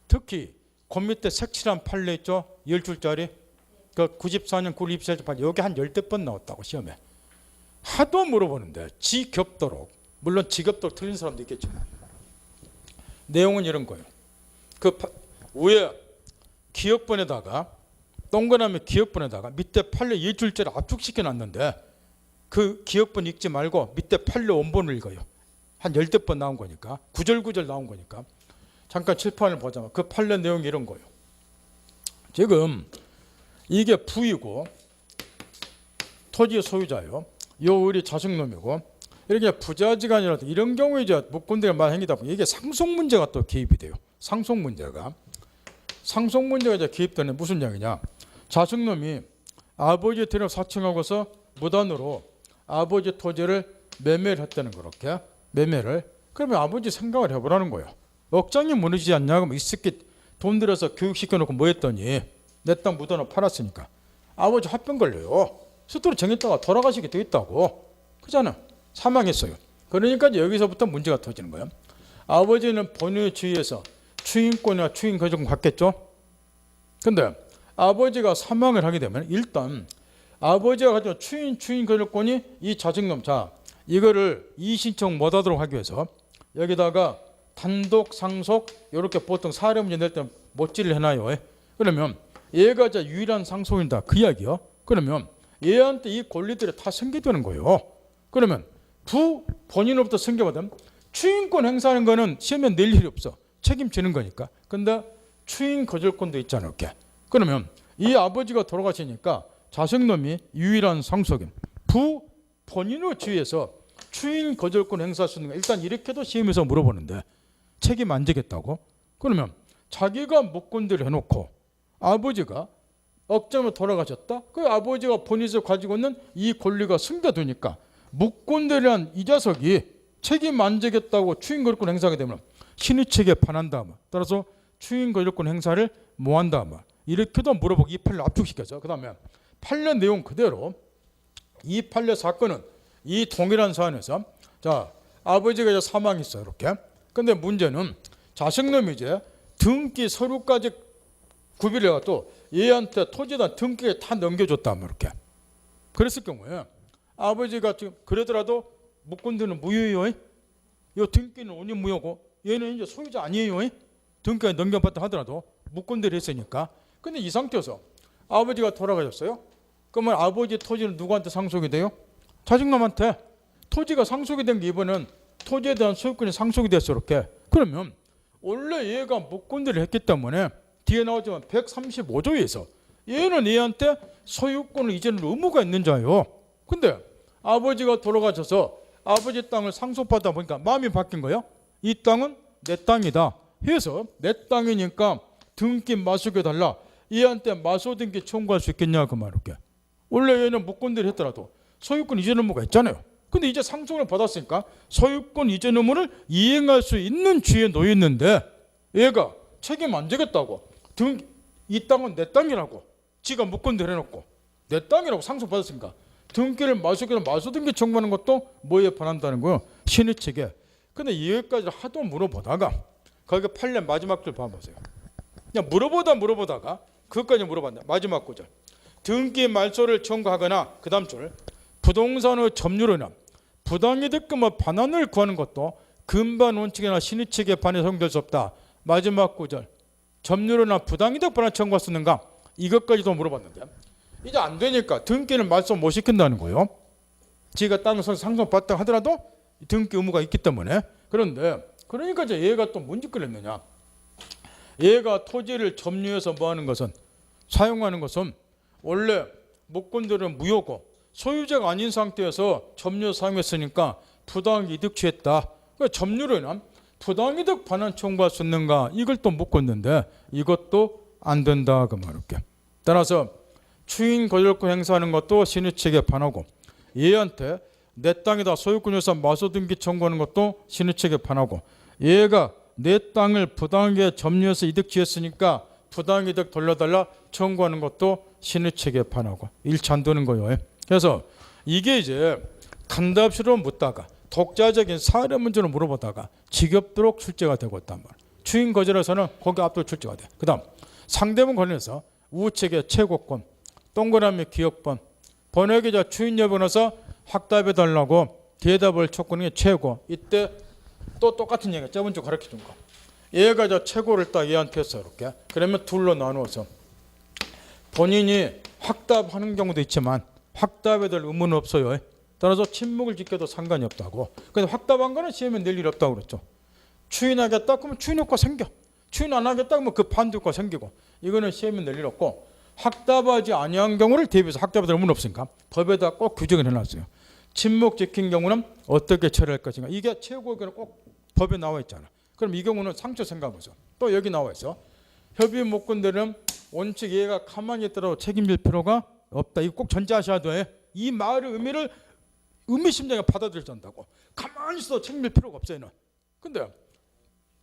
특히 그 밑에 색칠한 판례 있죠. 10줄짜리 그 94년 9월 24일 판례 여기 한 10번 나왔다고 시험에. 하도 물어보는데 지겹도록 물론 지겹도록 틀린 사람도 있겠지만 내용은 이런 거예요. 그 위에 기억본에다가 동그라미 기억본에다가 밑에 판례 10줄짜리 압축시켜 놨는데 그 기억본 읽지 말고 밑에 판례 원본을 읽어요. 한 10번 나온 거니까 구절구절 나온 거니까 잠깐 칠판을 보자면 그 판례 내용이 이런 거예요. 지금 이게 부이고 토지의 소유자예요. 요 우리 자식놈이고 이렇게 부자지간이라 이런 경우에 이제 무권대리가 말 행위다 보니 이게 상속 문제가 또 개입이 돼요. 상속 문제가 상속 문제가 이제 기입되는 무슨 이야기냐? 자식놈이 아버지 들여 사칭하고서 무단으로 아버지 토지를 매매를 했다는 그렇게 매매를. 그러면 아버지 생각을 해보라는 거예요. 억장이 무너지지 않냐? 그럼 이 새끼 돈 들여서 교육시켜놓고 뭐 했더니 내 땅 무단으로 팔았으니까 아버지 화병 걸려요. 스스로 정했다가 돌아가시게 돼 있다고. 그잖아. 사망했어요. 그러니까 이제 여기서부터 문제가 터지는 거예요. 아버지는 본인의 주위에서 추인권이나 추인 거주권 갖겠죠. 근데 아버지가 사망을 하게 되면 일단 아버지가 가진 추인 거주권이 이 자식놈, 자 이거를 이의신청 못하도록 하기 위해서 여기다가 단독 상속, 이렇게 보통 사례 문제 낼 때 못질을 해놔요. 그러면 얘가 이제 유일한 상속인다 그 이야기요. 그러면 얘한테 이 권리들이 다 생기되는 거예요. 그러면 본인으로부터 생겨받은 추인권 행사하는 거는 시험에 낼 일이 없어. 책임지는 거니까. 근데 추인 거절권도 있잖아요. 이렇게. 그러면 이 아버지가 돌아가시니까 자식놈이 유일한 상속인 본인의 주위에서 추인 거절권 행사할 수 있는 거, 일단 이렇게도 시험에서 물어보는데 책임 안 지겠다고? 그러면 자기가 목권들을 해놓고 아버지가 억장으로 돌아가셨다? 그 아버지가 본인에서 가지고 있는 이 권리가 승계되니까 목권들이란 이 자석이 책임 안 지겠다고 추인 거절권 행사하게 되면 신의책에 반한다. 따라서 추인 거절권 행사를 뭐 한다. 이렇게도 물어보고 이 판례 압축시켜서 그 다음에 판례 내용 그대로 이 판례 사건은 이 동일한 사안에서 자 아버지가 이제 사망했어요. 이렇게. 근데 문제는 자식놈이 이제 등기 서류까지 구비를 해서 얘한테 토지다 등기에 다 넘겨줬다. 이렇게. 그랬을 경우에 아버지가 지금 그러더라도 목권들은 무효예요. 이 등기는 온유 무효고 얘는 이제 소유자 아니에요. 등기에 넘겨받다 하더라도 목권들이 했으니까. 근데 이 상태에서 아버지가 돌아가셨어요. 그러면 아버지 토지는 누구한테 상속이 돼요? 자식놈한테. 토지가 상속이 된 게 이번엔 토지에 대한 소유권이 상속이 됐어. 이렇게. 그러면 원래 얘가 목권들을 했기 때문에 뒤에 나오지만 135조에서 얘는 얘한테 소유권을 이전할 의무가 있는 자예요. 근데 아버지가 돌아가셔서 아버지 땅을 상속받다 보니까 마음이 바뀐 거예요. 이 땅은 내 땅이다 해서 내 땅이니까 등기 마소해달라. 얘한테 마소 등기 청구할 수 있겠냐 그 말이게. 원래 얘는 목권들을 했더라도 소유권 이전 의무가 있잖아요. 근데 이제 상속을 받았으니까 소유권 이전 의무를 이행할 수 있는 주에 놓여 있는데 얘가 책임 안 지겠다고 이 땅은 내 땅이라고 지가 목권들 해놓고 내 땅이라고 상속받았으니까 등기를 마소 등기 청구하는 것도 뭐에 반한다는 거예요? 신의책에. 근데 여기까지 하도 물어보다가 거기 판례 마지막 줄 봐보세요. 그냥 물어보다가 그것까지 물어봤네. 마지막 구절. 등기 말소를 청구하거나 그 다음 줄 부동산의 점유로나 부당이득금의 반환을 구하는 것도 금반 원칙이나 신의책에 반해 성될 수 없다. 마지막 구절. 점유로나 부당이득 반환 청구할 수 있는가? 이것까지도 물어봤는데 이제 안 되니까 등기는 말소 못 시킨다는 거예요. 지가 땅을 상속받다 하더라도 등기 의무가 있기 때문에. 그런데 그러니까 이제 얘가 또 뭔 짓을 했느냐. 얘가 토지를 점유해서 뭐 하는 것은 사용하는 것은 원래 목권들은 무효고 소유자가 아닌 상태에서 점유 사용했으니까 부당이득 취했다. 그러니까 점유로는 부당이득 반환 청구할 수 있는가? 이걸 또 묻겠는데 이것도 안 된다 그 말이게. 따라서 추인 거절권 행사하는 것도 신의책에 반하고 얘한테 내 땅이다 소유권에서 마소 등기 청구하는 것도 신의책에 반하고 얘가 내 땅을 부당하게 점유해서 이득 취했으니까 부당이득 돌려달라 청구하는 것도 신의책에 반하고 일치 안 되는 거예요. 그래서 이게 이제 간답시로 묻다가 독자적인 사례 문제로 물어보다가 지겹도록 출제가 되고 있단 말이에요. 추인 거절에서는 거기 앞으로 출제가 돼. 그 다음 상대방 관련해서 우측의 최고권 동그라미 기억번 번역기자 추인 여부에서 확답해달라고 대답을 촉구하는 게 최고. 이때 또 똑같은 얘기야. 저번 주 가르쳐준 거. 얘가 저 최고를 딱 얘한테 했어. 이렇게. 그러면 둘로 나누어서 본인이 확답하는 경우도 있지만 확답에 될 의무는 없어요. 따라서 침묵을 지켜도 상관이 없다고. 근데 확답한 거는 시험에 낼 일 없다고 그랬죠. 추인하겠다 그러면 추인 효과 생겨. 추인 안 하겠다 그러면 그 반대 효과 생기고. 이거는 시험에 낼 일 없고 확답하지 아니한 경우를 대비해서 확답에 될 의무는 없으니까 법에다 꼭 규정을 해놨어요. 침묵 지킨 경우는 어떻게 처리할 것인가. 이게 최고 의견은 꼭 법에 나와 있잖아. 그럼 이 경우는 상처 생각하면서 또 여기 나와 있어. 협의 목권들은 원칙 얘가 가만히 있더라도 책임질 필요가 없다. 이거 꼭 전제하셔야 돼. 이 말의 의미를 의미심장에 받아들여진다고. 가만히 있어도 책임질 필요가 없어요. 얘는. 근데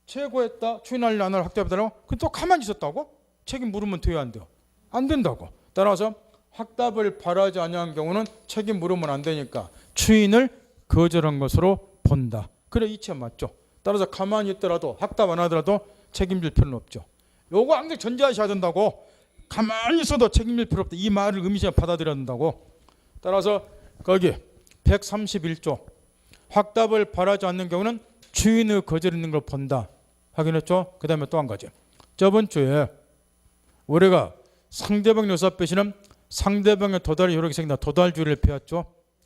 최고했다. 추인할 안 할 확답하더라고. 근데 또 가만히 있었다고? 책임 물으면 돼야 안 돼요? 안 된다고. 따라서 확답을 바라지 아니한 경우는 책임 물으면 안 되니까 추인을 거절한 것으로 본다. 그래 이치가 맞죠. 따라서 가만히 있더라도 확답 안 하더라도 책임질 필요는 없죠. 요거 항상 전제하셔야 된다고. 가만히 있어도 책임질 필요 없다. 이 말을 의미심장에 받아들여야 된다고. 따라서 거기 131조 확답을 바라지 않는 경우는 추인의 거절있는 걸 본다. 확인했죠? 그 다음에 또 한 가지. 저번 주에 우리가 상대방 요사표시는 상대방의 도달이 여러 개 생긴다. 도달주의를 배웠죠.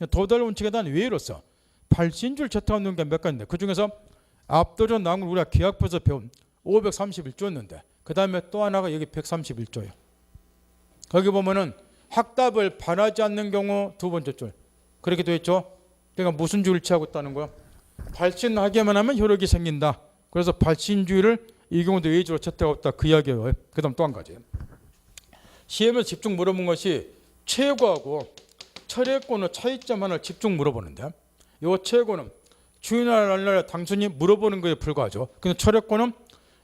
도달 원칙에 대한 외로서 발신주를 채택하는 게 몇 가지인데 그 중에서 압도적 나온 걸 우리가 기하법에서 배운 531조였는데 그 다음에 또 하나가 여기 131조예요. 거기 보면은 확답을 바라지 않는 경우 두 번째 줄 그렇게 되어 있죠. 그러니까 무슨 주의를 취하고 있다는 거야? 발신하게만 하면 효력이 생긴다. 그래서 발신주의를 이 경우도 외주로 채택하고 있다. 그 이야기예요. 그 다음 또 한 가지. 시험에서 집중 물어본 것이 최고하고 철회권의 차이점 하나를 집중 물어보는데 이 최고는 추인할 단순히 물어보는 것에 불과하죠. 근데 철회권은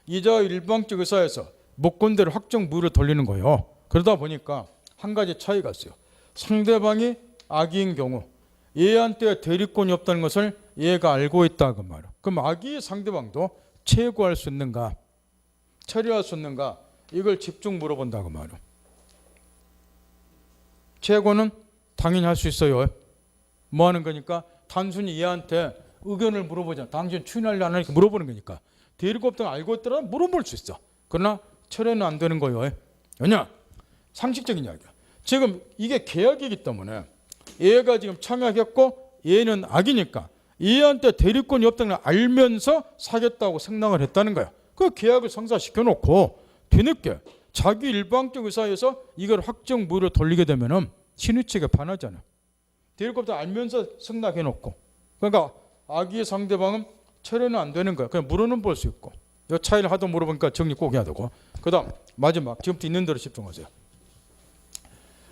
이자 일방적 의사에서 목권대로 확정 무효를 돌리는 거예요. 그러다 보니까 한 가지 차이가 있어요. 상대방이 악의인 경우 얘한테 대리권이 없다는 것을 얘가 알고 있다 그 말이에요. 그럼 악의의 상대방도 최고할 수 있는가 처리할 수 있는가 이걸 집중 물어본다 그 말이에요. 최고는 당연히 할 수 있어요. 뭐 하는 거니까 단순히 얘한테 의견을 물어보자. 당신 추인할래 안 하니까 물어보는 거니까. 대리권 없다는 걸 알고 있더라도 물어볼 수 있어. 그러나 철회는 안 되는 거예요. 왜냐? 상식적인 이야기야. 지금 이게 계약이기 때문에 얘가 지금 청약했고 얘는 악이니까 얘한테 대리권이 없다는 걸 알면서 사겠다고 생각을 했다는 거야. 그 계약을 성사시켜 놓고 뒤늦게 자기 일방적 의사에서 이걸 확정 무효로 돌리게 되면은 신의치가 반하잖아. 대리권 없다는 걸 알면서 승낙해 놓고. 그러니까 악의의 상대방은 철회는 안 되는 거야. 그냥 물어는 볼 수 있고. 이 차이를 하도 물어보니까 정리 꼭 해야 되고. 그다음 마지막 지금부터 있는 대로 집중하세요.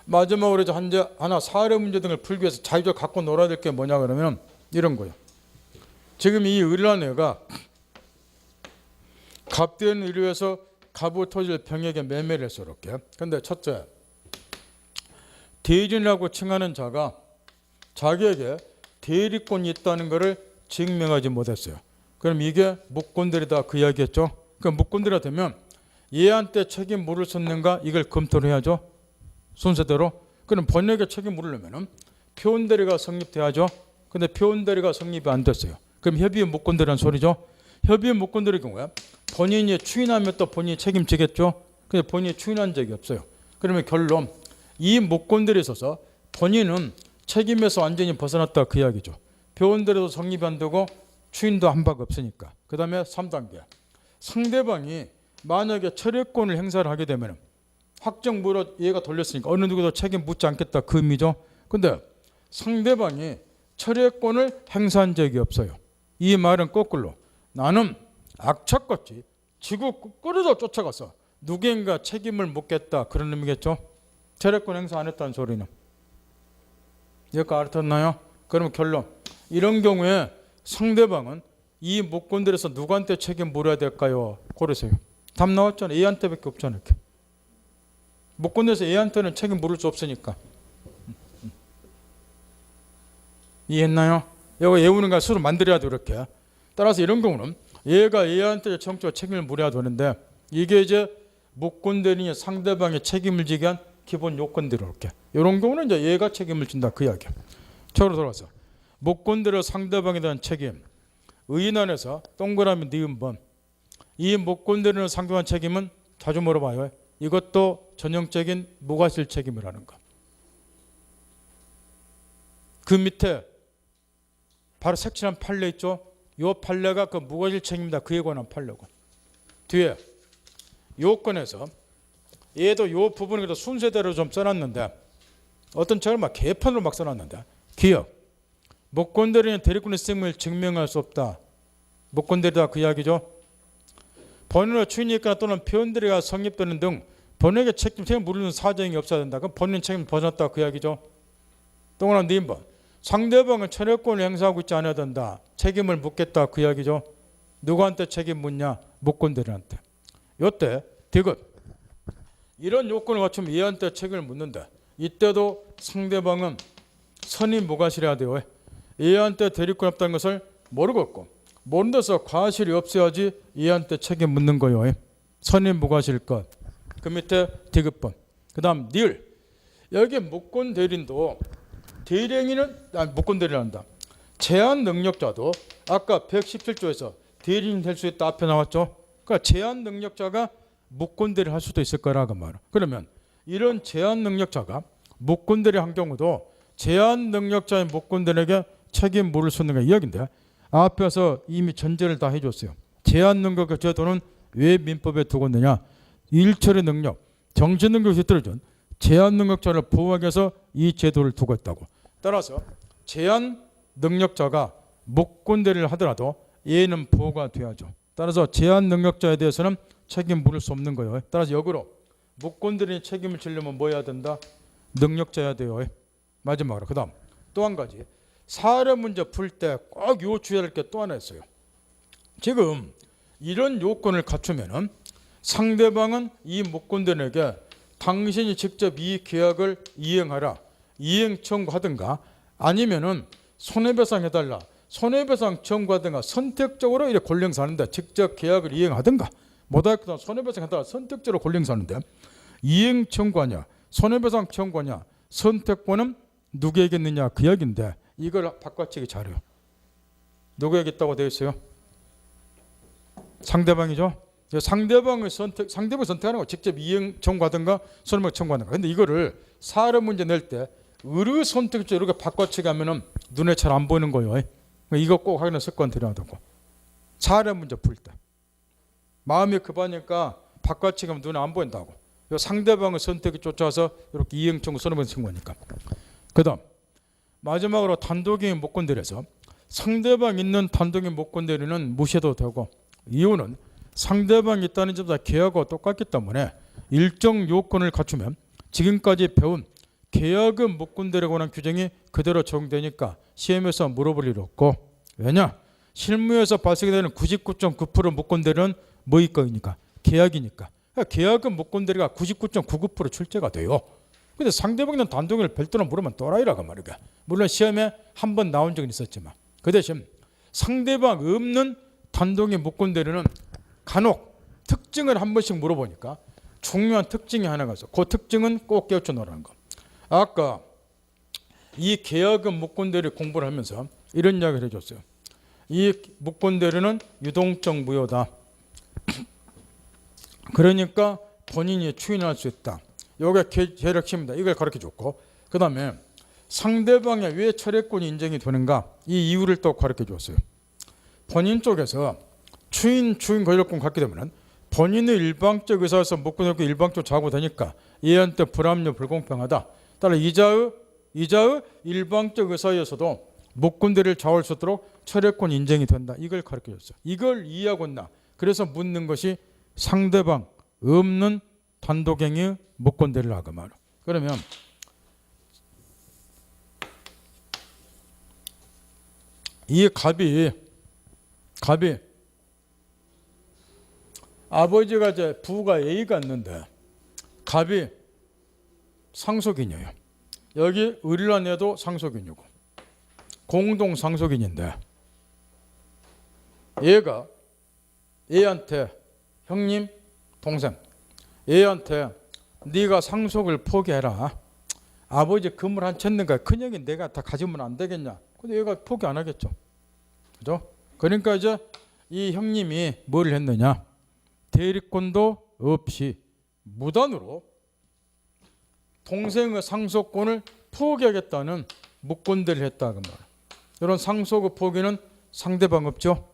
마지막으로 이제 하나 사례 문제 등을 풀기 위해서 자유적으로 갖고 놀아야 될 게 뭐냐 그러면 이런 거예요. 지금 이 을란애가 갑된 의료에서 갑을 토지를 병에게 매매를 했어 이렇게. 근데 첫째 대리인이라고 칭하는 자가 자기에게 대리권이 있다는 것을 증명하지 못했어요. 그럼 이게 묵건들이다 그 이야기했죠. 그럼 묵건들이 되면 얘한테 책임 물을 수 있는가 이걸 검토를 해야죠. 순서대로. 그럼 번역에 책임 물으려면 표현대리가 성립돼야죠. 근데 표현대리가 성립이 안 됐어요. 그럼 협의의 묵건들이라는 소리죠. 협의의 묵건들의 경우에 본인이 추인하면 또 본인이 책임지겠죠. 근데 본인이 추인한 적이 없어요. 그러면 결론 이 묵건들에 있어서 본인은 책임에서 완전히 벗어났다 그 이야기죠. 표현대리도 성립이 안 되고 추인도 한 바가 없으니까. 그 다음에 3단계 상대방이 만약에 철회권을 행사를 하게 되면 확정무효로 얘가 돌렸으니까 어느 누구도 책임 묻지 않겠다 그 의미죠. 근데 상대방이 철회권을 행사한 적이 없어요. 이 말은 거꾸로 나는 악착같이 지구 끌어다 쫓아가서 누구인가 책임을 묻겠다 그런 의미겠죠. 철회권 행사 안 했다는 소리는. 여기까지 알아듣나요? 그러면 결론 이런 경우에 상대방은 이 목권들에서 누구한테 책임 물어야 될까요? 고르세요. 답 나왔잖아요. A한테밖에 없잖아요. 이렇게. 목권에서 A한테는 책임 물을 수 없으니까. 이해했나요? 이거 외우는 거 스스로 만들어야 돼 이렇게. 따라서 이런 경우는 얘가 A한테 정치적 책임을 물어야 되는데 이게 이제 목권들이 상대방의 책임을 지게 한 기본 요건들이 이렇게. 이런 경우는 이제 얘가 책임을 진다 그 이야기야. 처로 돌아서 목권들의 상대방에 대한 책임. 의인 안에서 동그라미 니은번. 이 목권들의 상대방 책임은 자주 물어봐요. 이것도 전형적인 무과실 책임이라는 거. 그 밑에 바로 색칠한 판례 있죠. 이 판례가 그 무과실 책임이다. 그에 관한 판례고. 뒤에 요건에서 얘도 이 부분을 순서대로 좀 써놨는데 어떤 책을 막 개판으로 막 써놨는데 기억. 목권대리는 대리권의 생명을 증명할 수 없다. 목권대리다 그 이야기죠. 본인의 추인이 있거나 또는 표현들이가 성립되는 등 본인에게 책임을 물리는 사정이 없어야 된다. 그럼 본인 책임을 벗었다 그 이야기죠. 동그란 니은번 상대방은 철회권을 행사하고 있지 않아야 된다. 책임을 묻겠다 그 이야기죠. 누구한테 책임 묻냐? 목권대리한테. 요때 디귿 이런 요건을 갖추면 얘한테 책임을 묻는다. 이때도 상대방은 선임 무과실해야 돼요. 얘한테 대리권 없다는 것을 모르고 있고 모른 데서 과실이 없어야지 얘한테 책임 묻는 거예요. 선임 무과실 것. 그 밑에 디귿번. 그 다음 니을. 여기 목권대리인도 대리인은 목권대리한다. 제한 능력자도 아까 117조에서 대리인 될 수 있다 앞에 나왔죠. 그러니까 제한 능력자가 목권대리를 할 수도 있을 거라고 말이야. 그러면 이런 제한 능력자가 목권대리 한 경우도 제한 능력자의 목권대리에게 책임 물을 수 있는 게 이야기인데 앞에서 이미 전제를 다 해줬어요. 제한 능력자 제도는 왜 민법에 두고 있느냐? 일처리 능력, 정신 능력이 들어준 제한 능력자를 보호하기 위해서 이 제도를 두고 있다고. 따라서 제한 능력자가 목권대리를 하더라도 얘는 보호가 돼야죠. 따라서 제한 능력자에 대해서는 책임 물을 수 없는 거예요. 따라서 역으로 목권대리 책임을 지려면 뭐 해야 된다? 능력자여야 돼요. 마지막으로 그 다음 또 한 가지 사례 문제 풀 때 꼭 요 주의해야 할 게 또 하나 있어요. 지금 이런 요건을 갖추면은 상대방은 이 목권대리에게 당신이 직접 이 계약을 이행하라 이행 청구하든가 아니면은 손해배상 해달라 손해배상 청구하든가 선택적으로 이렇게 권리행사하는데 직접 계약을 이행하든가 못하겠다 손해배상 해달라 선택적으로 권리행사하는데 이행 청구하냐 손해배상 청구하냐 선택권은 누구에게 있느냐 그 이야기인데 이걸 바꿔치기 잘해요. 누구에게 있다고 되어 있어요? 상대방이죠. 상대방을 선택하는 거 직접 이행 청구하든가 손해배상 청구하든가. 근데 이거를 사례 문제 낼 때 의뢰 선택적 이렇게 바꿔치기 하면은 눈에 잘 안 보이는 거예요. 이거 꼭 확인해 습관 들여야 되고 사례 문제 풀 때 마음이 급하니까 바꿔치기 하면 눈에 안 보인다고. 상대방의 선택에 쫓아서 이렇게 이행 청구 손해배상 청구하니까. 그 다음 마지막으로 단독인 목권대리에서 상대방 있는 단독인 목권대리는 무시해도 되고 이유는 상대방이 있다는 점과 계약과 똑같기 때문에 일정 요건을 갖추면 지금까지 배운 계약은 목권대리에 관한 규정이 그대로 적용되니까 시험에서 물어볼 일 없고 왜냐? 실무에서 발생되는 99.9% 목권대리는 뭐이니까? 계약이니까. 계약은 목권대리가 99.99% 출제가 돼요. 근데 상대방은 단독을 별도로 물으면 또라이라고 말이야. 물론 시험에 한 번 나온 적은 있었지만 그 대신 상대방 없는 단독의 목권대리는 간혹 특징을 한 번씩 물어보니까 중요한 특징이 하나가 있어. 그 특징은 꼭 깨우쳐 놓으라는 거. 아까 이 계약은 목권대리 공부를 하면서 이런 이야기를 해줬어요. 이 목권대리는 유동적 무효다. 그러니까 본인이 추인할 수 있다. 이게 제일 핵심입니다. 이걸 가르쳐줬고 그 다음에 상대방의 왜 철회권이 인정이 되는가 이 이유를 또 가르쳐줬어요. 본인 쪽에서 추인 권리권 갖게 되면 본인의 일방적 의사에서 목권대리권 일방적으로 자고되니까 얘한테 불합리하고 불공평하다. 따라 이자의 일방적 의사에서도 목권대리를 좌우할 수 있도록 철회권 인정이 된다. 이걸 가르쳐줬어요. 이걸 이해하고 있나. 그래서 묻는 것이 상대방 없는 단독행위 목권대리를 하고 말이야. 그러면 이 갑이 아버지가 이제 부가 A가 있는데 갑이 상속인이에요. 여기 을란에도 상속인이고 공동 상속인인데 얘가 A한테 형님 동생 A한테 네가 상속을 포기해라. 아버지 금을 한 챘는가 큰형이 내가 다 가지면 안 되겠냐. 근데 얘가 포기 안 하겠죠. 그죠? 그러니까 이제 이 형님이 뭘 했느냐. 대리권도 없이 무단으로 동생의 상속권을 포기하겠다는 목권대리를 했다고 말이야. 이런 상속의 포기는 상대방 없죠.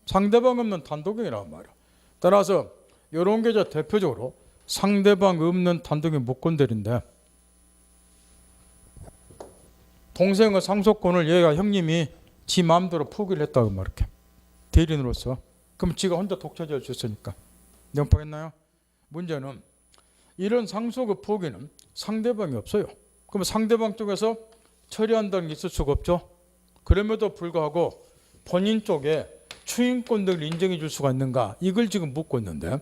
상대방 없는 단독행위라고 말이야. 따라서 이런 게 이제 대표적으로 상대방 없는 단독의 목권대리인데 동생의 상속권을 얘가 형님이 지 마음대로 포기를 했다고 말이야. 대리인으로서. 그럼 지가 혼자 독차지할 수 있으니까. 명확하겠나요? 문제는 이런 상속의 포기는 상대방이 없어요. 그럼 상대방 쪽에서 처리한다는 게 있을 수가 없죠. 그럼에도 불구하고 본인 쪽에 추인권 등을 인정해 줄 수가 있는가? 이걸 지금 묻고 있는데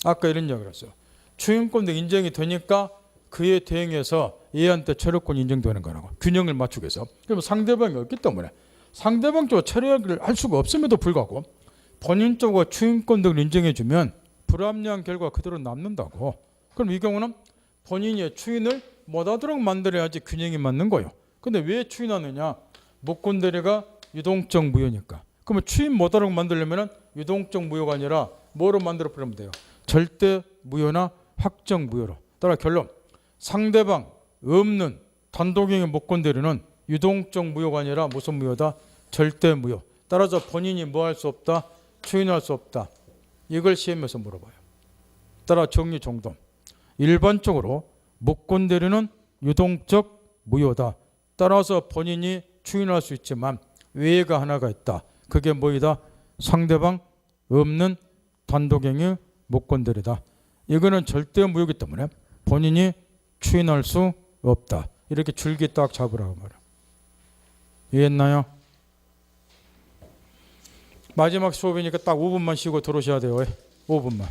아까 이런 이야기를 했어요. 추인권 등 인정이 되니까 그에 대응해서 얘한테 체류권이 인정되는 거라고. 균형을 맞추기 위해서. 그러면 상대방이 없기 때문에 상대방 쪽으로 체류를 할 수가 없음에도 불구하고 본인 쪽으로 추인권 등을 인정해 주면 불합리한 결과가 그대로 남는다고. 그럼 이 경우는 본인이 추인을 못하도록 만들어야지 균형이 맞는 거예요. 근데 왜 추인하느냐? 목권 대리가 유동적 무효니까. 그러면 추인 못하도록 만들려면 유동적 무효가 아니라 뭐로 만들어 버리면 돼요? 절대 무효나 확정 무효로. 따라 결론. 상대방 없는 단독행위 목권 대리는 유동적 무효가 아니라 무슨 무효다? 절대 무효. 따라서 본인이 뭐 할 수 없다? 추인할 수 없다. 이걸 시험에서 물어봐요. 따라 정리정돈. 일반적으로 목권 대리는 유동적 무효다. 따라서 본인이 추인할 수 있지만 외가 하나가 있다. 그게 뭐이다? 상대방 없는 단독행위 목권 대리다. 이거는 절대 무효이기 때문에 본인이 추인할 수 없다. 이렇게 줄기 딱 잡으라고 말이야. 이해했나요? 마지막 수업이니까 딱 5분만 쉬고 들어오셔야 돼요. 5분만.